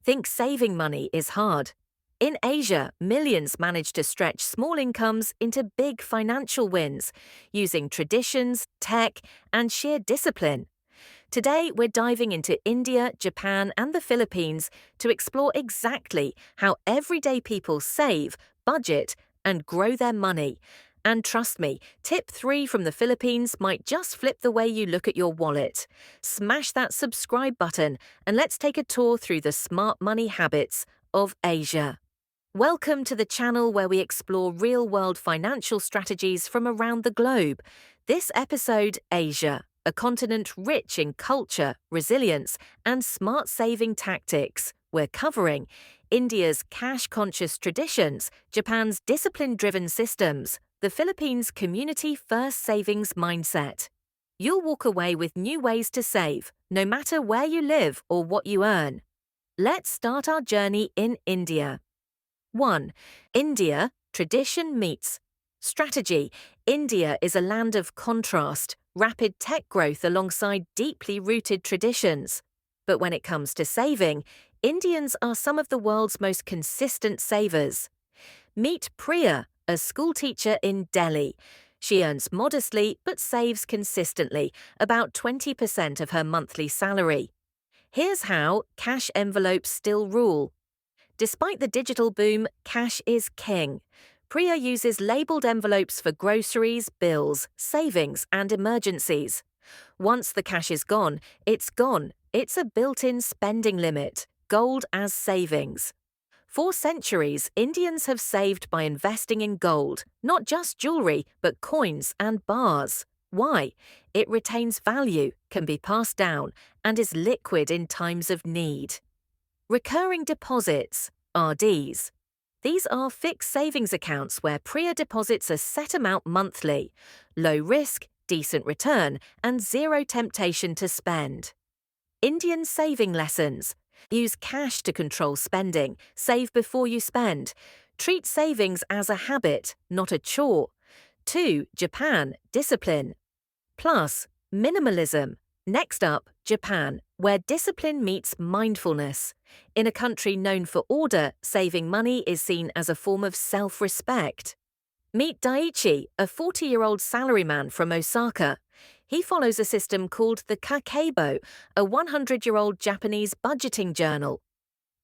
think saving money is hard. In Asia, millions manage to stretch small incomes into big financial wins using traditions, tech, and sheer discipline. Today, we're diving into India, Japan, and the Philippines to explore exactly how everyday people save, budget, and grow their money. And trust me, tip 3 from the Philippines might just flip the way you look at your wallet. Smash that subscribe button and let's take a tour through the smart money habits of Asia. Welcome to the channel where we explore real-world financial strategies from around the globe. This episode, Asia, a continent rich in culture, resilience, and smart saving tactics. We're covering India's cash-conscious traditions, Japan's discipline-driven systems, the Philippines' community-first savings mindset. You'll walk away with new ways to save, no matter where you live or what you earn. Let's start our journey in India. 1. India, tradition meets strategy. India is a land of contrast, rapid tech growth alongside deeply rooted traditions. But when it comes to saving, Indians are some of the world's most consistent savers. Meet Priya, a schoolteacher in Delhi. She earns modestly but saves consistently, about 20% of her monthly salary. Here's how cash envelopes still rule. Despite the digital boom, cash is king. Priya uses labeled envelopes for groceries, bills, savings, and emergencies. Once the cash is gone, it's gone. It's a built-in spending limit, gold as savings. For centuries, Indians have saved by investing in gold, not just jewelry, but coins and bars. Why? It retains value, can be passed down, and is liquid in times of need. Recurring deposits, RDs. These are fixed savings accounts where Priya deposits a set amount monthly. Low risk, decent return, and zero temptation to spend. Indian saving lessons. Use cash to control spending. Save before you spend. Treat savings as a habit, not a chore. 2. Japan, discipline. Plus, minimalism. Next up, Japan, where discipline meets mindfulness. In a country known for order, saving money is seen as a form of self-respect. Meet Daiichi, a 40-year-old salaryman from Osaka. He follows a system called the Kakeibo, a 100-year-old Japanese budgeting journal.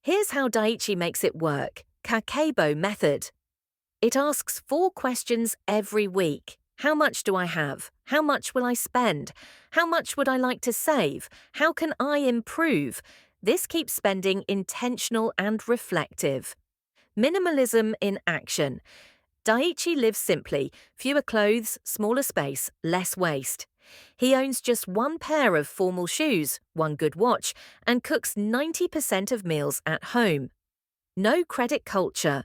Here's how Daiichi makes it work. Kakeibo method. It asks 4 questions every week. How much do I have? How much will I spend? How much would I like to save? How can I improve? This keeps spending intentional and reflective. Minimalism in action. Daiichi lives simply, fewer clothes, smaller space, less waste. He owns just 1 pair of formal shoes, 1 good watch, and cooks 90% of meals at home. No credit culture.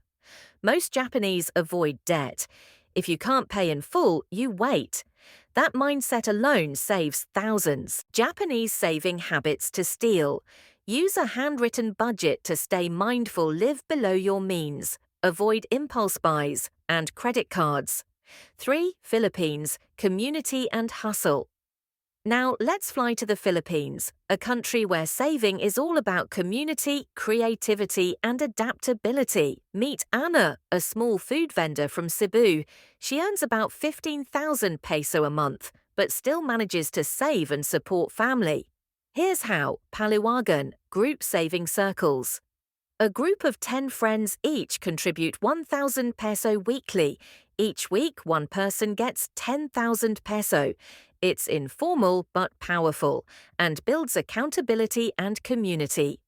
Most Japanese avoid debt. If you can't pay in full, you wait. That mindset alone saves thousands. Japanese saving habits to steal. Use a handwritten budget to stay mindful, live below your means. Avoid impulse buys and credit cards. 3. Philippines, community and hustle. Now let's fly to the Philippines, a country where saving is all about community, creativity, and adaptability. Meet Anna, a small food vendor from Cebu. She earns about 15,000 peso a month, but still manages to save and support family. Here's how. Paliwagan, group saving circles. A group of 10 friends each contribute 1,000 peso weekly. Each week, one person gets 10,000 peso. It's informal but powerful and builds accountability and community.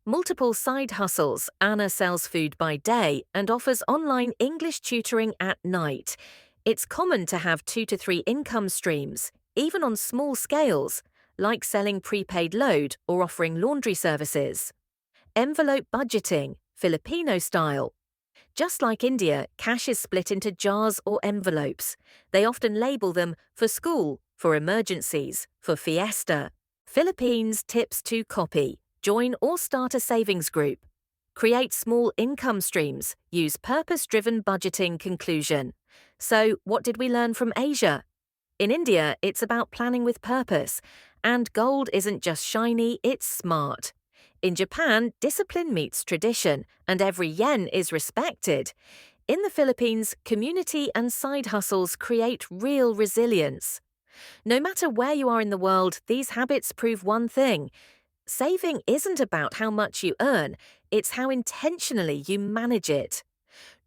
Multiple side hustles. Anna sells food by day and offers online English tutoring at night. It's common to have 2 to 3 income streams, even on small scales, like selling prepaid load or offering laundry services. Envelope budgeting, Filipino style. Just like India, cash is split into jars or envelopes. They often label them for school, for emergencies, for fiesta. Philippines tips to copy. Join or start a savings group. Create small income streams. Use purpose-driven budgeting. Conclusion. So, what did we learn from Asia? In India, it's about planning with purpose. And gold isn't just shiny, it's smart. In Japan, discipline meets tradition, and every yen is respected. In the Philippines, community and side hustles create real resilience. No matter where you are in the world, these habits prove one thing. Saving isn't about how much you earn, it's how intentionally you manage it.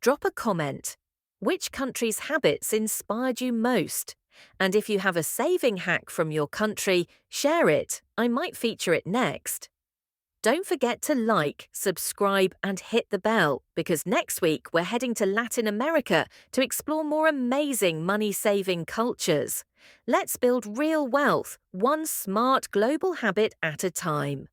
Drop a comment. Which country's habits inspired you most? And if you have a saving hack from your country, share it. I might feature it next. Don't forget to like, subscribe, and hit the bell, because next week we're heading to Latin America to explore more amazing money-saving cultures. Let's build real wealth, one smart global habit at a time.